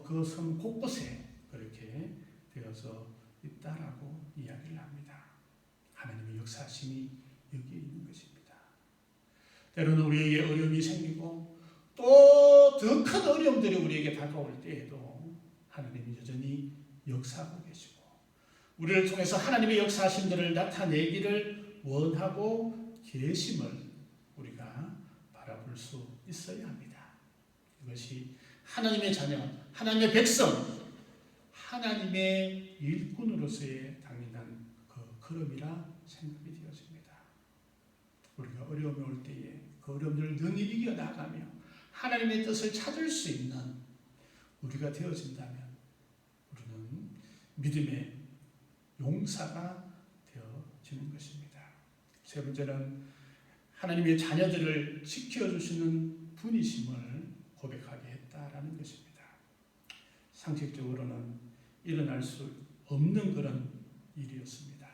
그 섬 곳곳에 그렇게 되어서 있다라고 이야기를 합니다. 하나님의 역사심이 여기에 있는 것입니다. 때로는 우리에게 어려움이 생기고 또 더 큰 어려움들이 우리에게 다가올 때에도 하나님이 여전히 역사하고 계시고 우리를 통해서 하나님의 역사하심들을 나타내기를 원하고 계심을 우리가 바라볼 수 있어야 합니다. 이것이 하나님의 자녀, 하나님의 백성, 하나님의 일꾼으로서의 당연한 그 걸음이라 생각이 되어집니다. 우리가 어려움이 올 때에 그 어려움들을 능히 이겨나가며 하나님의 뜻을 찾을 수 있는 우리가 되어진다면 우리는 믿음의 용사가 되어지는 것입니다. 세 번째는 하나님의 자녀들을 지켜주시는 분이심을 고백하게 했다라는 것입니다. 상식적으로는 일어날 수 없는 그런 일이었습니다.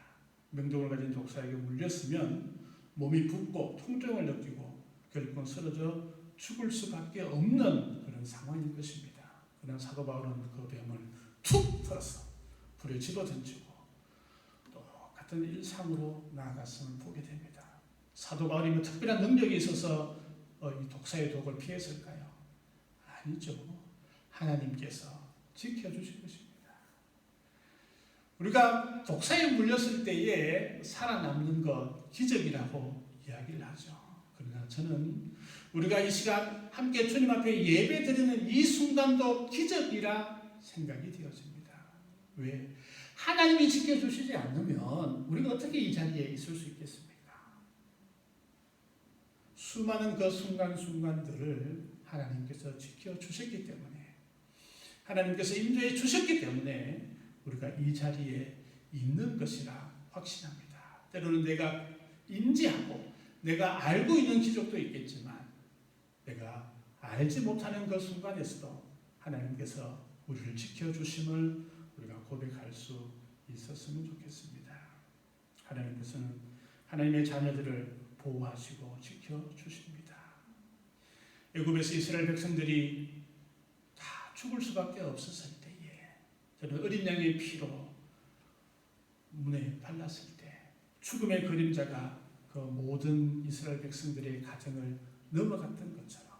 명족을 가진 독사에게 물렸으면 몸이 붓고 통증을 느끼고 결국 쓰러져 죽을 수밖에 없는 그런 상황인 것입니다. 그러나 사도 바울은 그 뱀을 툭 풀어서 불에 집어던지고 똑같은 일상으로 나아갔음을 보게 됩니다. 사도 바울이 뭐 특별한 능력이 있어서 이 독사의 독을 피했을까요? 아니죠. 하나님께서 지켜주신 것입니다. 우리가 독사에 물렸을 때에 살아남는 것 기적이라고 이야기를 하죠. 그러나 저는 우리가 이 시간 함께 주님 앞에 예배 드리는 이 순간도 기적이라 생각이 되어집니다. 왜? 하나님이 지켜주시지 않으면 우리가 어떻게 이 자리에 있을 수 있겠습니까? 수많은 그 순간순간들을 하나님께서 지켜주셨기 때문에 하나님께서 인도해 주셨기 때문에 우리가 이 자리에 있는 것이라 확신합니다. 때로는 내가 인지하고 내가 알고 있는 기적도 있겠지만 내가 알지 못하는 그 순간에서도 하나님께서 우리를 지켜주심을 우리가 고백할 수 있었으면 좋겠습니다. 하나님께서는 하나님의 자녀들을 보호하시고 지켜주십니다. 애굽에서 이스라엘 백성들이 다 죽을 수밖에 없었을 때에 저는 어린 양의 피로 문에 발랐을 때 죽음의 그림자가 그 모든 이스라엘 백성들의 가정을 넘어갔던 것처럼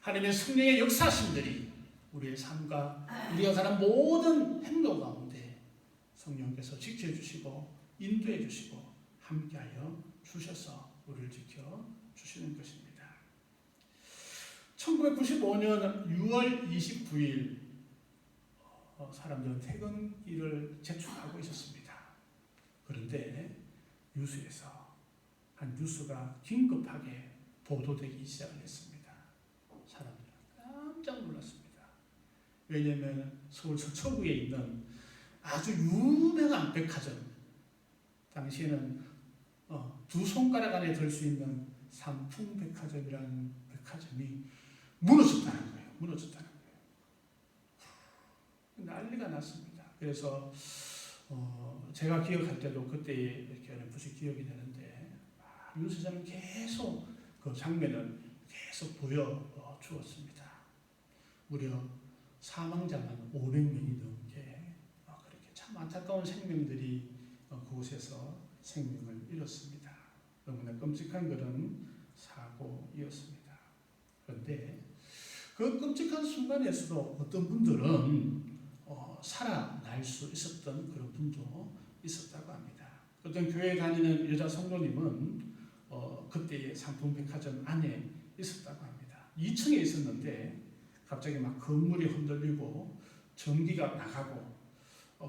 하나님의 성령의 역사심들이 우리의 삶과 우리가 가는 모든 행동 가운데 성령께서 지켜주시고 인도해 주시고 함께하여 주셔서 우리를 지켜주시는 것입니다. 1995년 6월 29일 사람들은 퇴근길을 제출하고 있었습니다. 그런데 뉴스에서 한 뉴스가 긴급하게 보도되기 시작을 했습니다. 사람들은 깜짝 놀랐습니다. 왜냐하면 서울 서초구에 있는 아주 유명한 백화점, 당시에는 두 손가락 안에 들 수 있는 삼풍백화점이라는 백화점이 무너졌다는 거예요. 무너졌다는 거예요. 난리가 났습니다. 그래서 제가 기억할 때도 그때 이렇게 어렴풋이 기억이 되는데 뉴스에서는 계속 그 장면을 계속 보여주었습니다. 무려 사망자만 500명이 넘게 그렇게 참 안타까운 생명들이 그곳에서 생명을 잃었습니다. 너무나 끔찍한 그런 사고이었습니다. 그런데 그 끔찍한 순간에서도 어떤 분들은 살아날 수 있었던 그런 분도 있었다고 합니다. 어떤 교회에 다니는 여자 성도님은 그때의 상품백화점 안에 있었다고 합니다. 2층에 있었는데 갑자기 막 건물이 흔들리고 전기가 나가고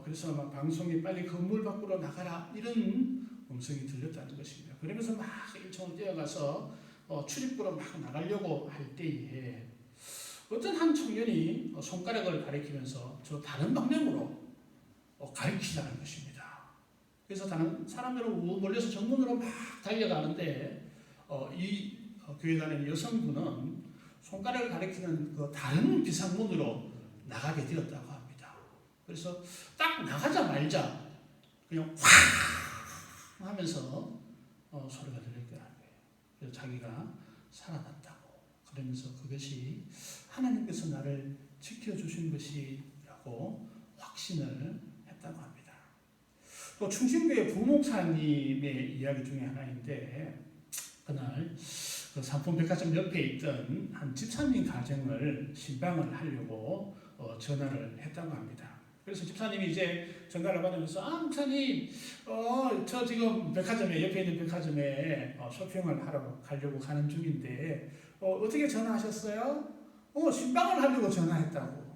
그래서 막 방송이 빨리 건물 밖으로 나가라 이런 음성이 들렸다는 것입니다. 그러면서 막 1층으로 뛰어가서 출입구로 막 나가려고 할 때에 어떤 한 청년이 손가락을 가리키면서 저 다른 방향으로 가리키자는 것입니다. 그래서 다른 사람들은 몰려서 정문으로 막 달려가는데 이 교회 다니는 여성분은 손가락을 가리키는 그 다른 비상문으로 나가게 되었다고 합니다. 그래서 딱 나가자마자 그냥 확 하면서 소리가 들렸더라는 거예요. 그래서 자기가 살아났다고 그러면서 그것이 하나님께서 나를 지켜주신 것이라고 확신을 했다고 합니다. 또 충신교회 부목사님의 이야기 중에 하나인데 그날 그 상품백화점 옆에 있던 한 집사님 가정을 신방을 하려고 전화를 했다고 합니다. 그래서 집사님이 이제 전화를 받으면서 목사님 저 지금 백화점에 옆에 있는 백화점에 쇼핑을 하러 가려고 가는 중인데 어떻게 전화하셨어요? 신방을 하려고 전화했다고.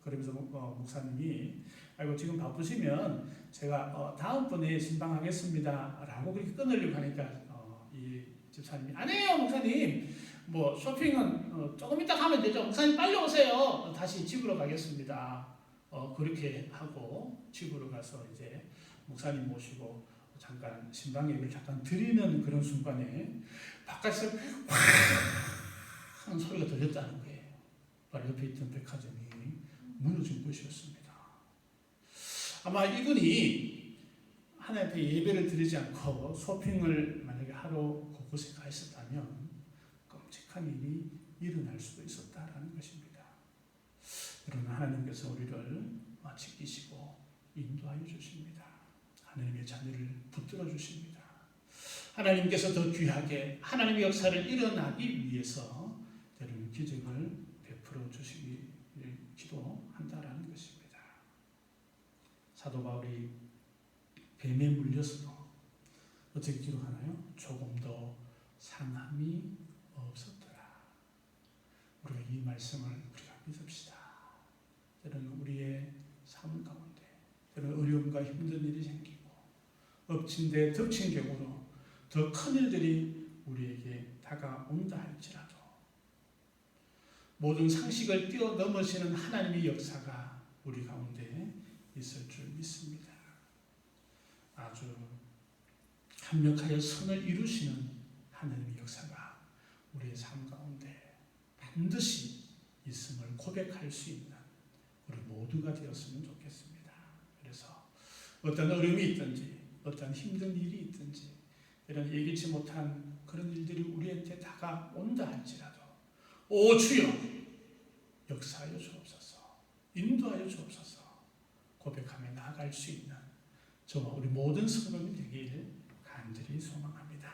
그러면서 목사님이 아이고 지금 바쁘시면 제가 다음번에 신방하겠습니다 라고 그렇게 끊으려고 하니까 이 집사님이 아니에요 목사님 뭐 쇼핑은 조금 이따 가면 되죠. 목사님 빨리 오세요. 다시 집으로 가겠습니다. 그렇게 하고 집으로 가서 이제 목사님 모시고 잠깐 신방 예배를 잠깐 드리는 그런 순간에 바깥에서 확 하는 소리가 들렸다는 거예요. 바로 옆에 있던 백화점이 무너진 것이었습니다. 아마 이분이 하나님 앞에 예배를 드리지 않고 쇼핑을 만약에 하러 그곳에 가 있었다면 끔찍한 일이 일어날 수도 있었다라는 것입니다. 여러분 하나님께서 우리를 지키시고 인도하여 주십니다. 하나님의 자녀를 붙들어 주십니다. 하나님께서 더 귀하게 하나님의 역사를 일어나기 위해서 여러분 기적을 베풀어 주시기 기도한다라는 것입니다. 사도 바울이 뱀에 물려서도 어떻게 기록하나요? 조금 더 상함이 없었더라. 우리가 이 말씀을 우리가 믿읍시다. 때로는 우리의 삶 가운데 때로는 어려움과 힘든 일이 생기고 엎친 데 덮친 격으로 더 큰 일들이 우리에게 다가온다 할지라도 모든 상식을 뛰어넘으시는 하나님의 역사가 우리 가운데 있을 줄 믿습니다. 아주 합력하여 선을 이루시는 하나님의 역사가 우리의 삶 가운데 반드시 있음을 고백할 수 있는 우리 모두가 되었으면 좋겠습니다. 그래서 어떤 어려움이 있든지 어떤 힘든 일이 있든지 이런 예기치 못한 그런 일들이 우리한테 다가온다 할지라도 오 주여 역사하여 주옵소서 인도하여 주옵소서 고백하며 나아갈 수 있는 저와 우리 모든 성도님 되길 간절히 소망합니다.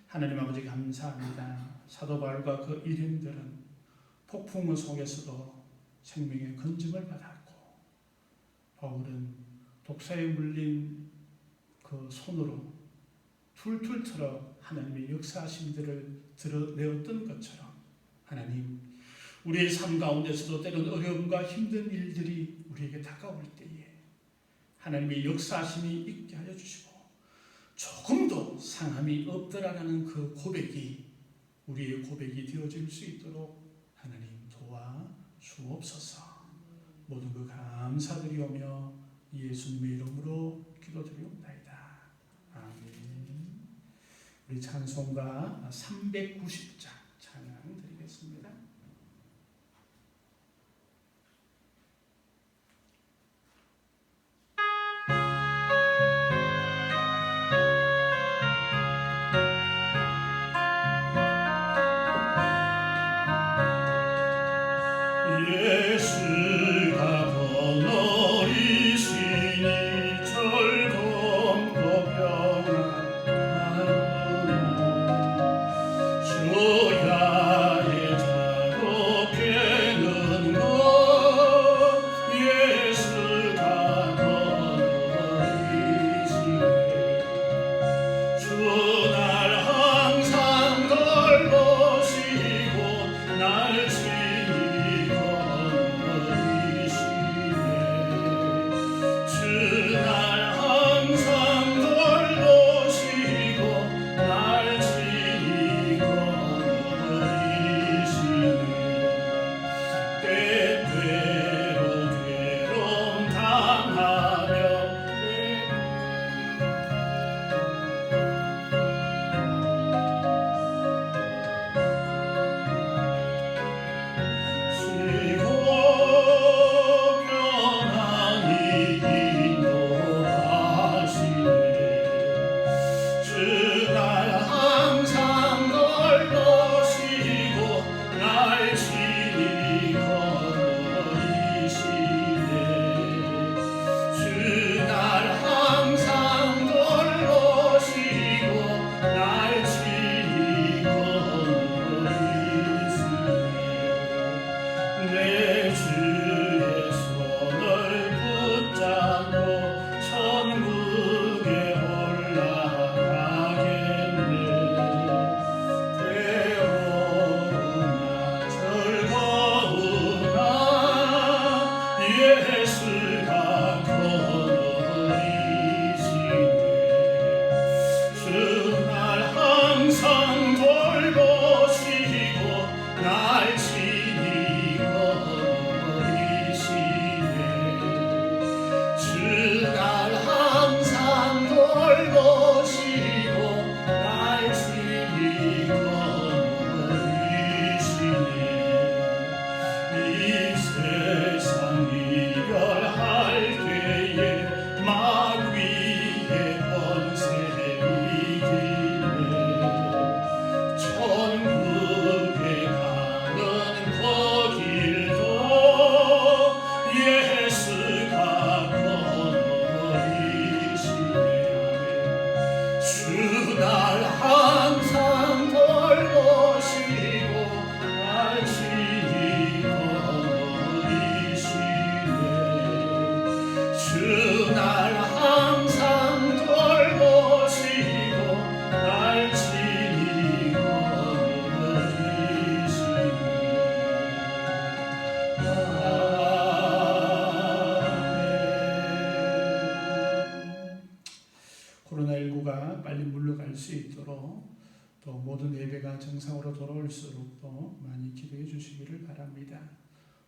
하나님 아버지 감사합니다. 사도 바울과 그 일행들은 폭풍 속에서도 생명의 건짐을 받았고 바울은 독사에 물린 그 손으로 툴툴 털어 하나님의 역사하심들을 드러내었던 것처럼 하나님 우리의 삶 가운데서도 때로는 어려움과 힘든 일들이 우리에게 다가올 때에 하나님의 역사하심이 있게 하여 주시고 조금도 상함이 없더라라는 그 고백이 우리의 고백이 되어질 수 있도록 하나님 도와 주옵소서. 모든 그 감사드리오며 예수님의 이름으로 기도드리옵나이다. 아멘. 우리 찬송가 390장 찬양 드리겠습니다. 예수가 거느리시니 절검도 평안하구나. 주 코로나19가 빨리 물러갈 수 있도록 또 모든 예배가 정상으로 돌아올수록 또 많이 기도해 주시기를 바랍니다.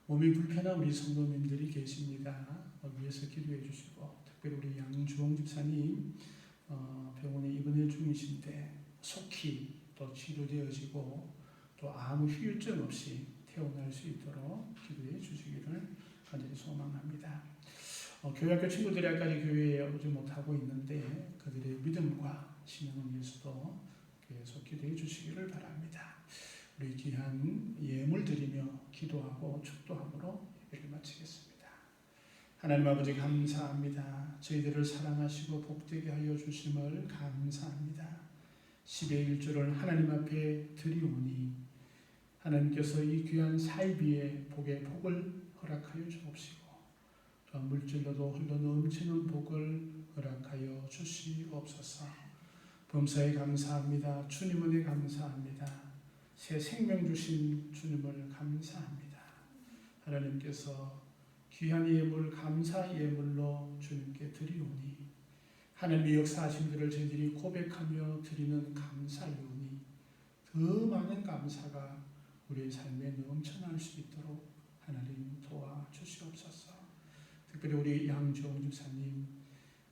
몸이 불편한 우리 성도님들이 계십니다. 위해서 기도해 주시고 특별히 우리 양주홍 집사님 병원에 입원해 중이신데 속히 또 치료되어지고 또 아무 후유증 없이 태어날 수 있도록 기도해 주시기를 간절히 소망합니다. 교회학교 친구들이 아까지 교회에 오지 못하고 있는데 그들의 믿음과 신앙을 위해서도 계속 기도해 주시기를 바랍니다. 우리 귀한 예물 드리며 기도하고 축도함으로 예배를 마치겠습니다. 하나님 아버지 감사합니다. 저희들을 사랑하시고 복되게 하여 주심을 감사합니다. 10의 1조를 하나님 앞에 드리오니 하나님께서 이 귀한 사이비의 복의 복을 허락하여 주옵시고 또 물질로도 흘러 넘치는 복을 허락하여 주시옵소서. 범사에 감사합니다. 주님 은혜 감사합니다. 새 생명 주신 주님을 감사합니다. 하나님께서 귀한 예물 감사 예물로 주님께 드리오니 하나님의 역사하심들을 저희들이 고백하며 드리는 감사이오니 더 많은 감사가 우리의 삶에 넘쳐날 수 있도록 하나님 도와주시옵소서. 특별히 우리 양주홍 집사님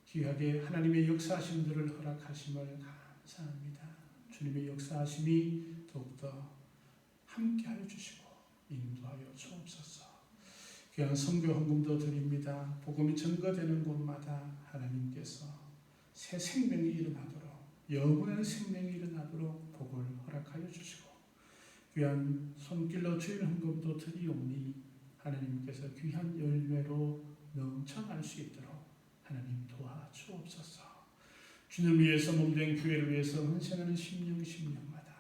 귀하게 하나님의 역사하심들을 허락하심을 감사합니다. 주님의 역사하심이 더욱더 함께하여 주시고 인도하여 주옵소서. 귀한 선교 헌금도 드립니다. 복음이 증거되는 곳마다 하나님께서 새 생명이 일어나도록 영원한 생명이 일어나도록 복을 허락하여 주시고 귀한 손길로 주일 헌금도 드리오니 하나님께서 귀한 열매로 넘쳐날 수 있도록 하나님 도와주옵소서. 주님을 위해서 몸된 교회를 위해서 헌신하는 심령마다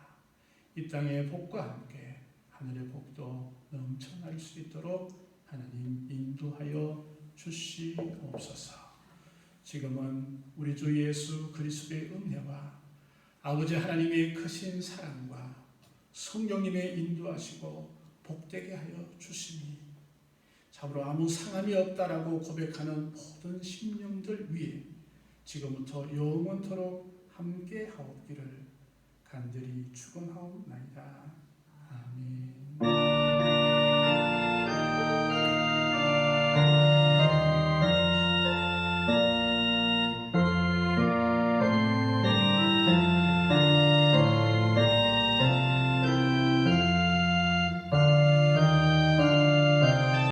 이 땅의 복과 함께 하늘의 복도 넘쳐날 수 있도록 하나님 인도하여 주시옵소서. 지금은 우리 주 예수 그리스도의 은혜와 아버지 하나님의 크신 사랑과 성령님의 인도하시고 복되게 하여 주시니 참으로 아무 상함이 없다라고 고백하는 모든 심령들 위에 지금부터 영원토록 함께 하옵기를 간절히 축원하옵나이다. 아멘.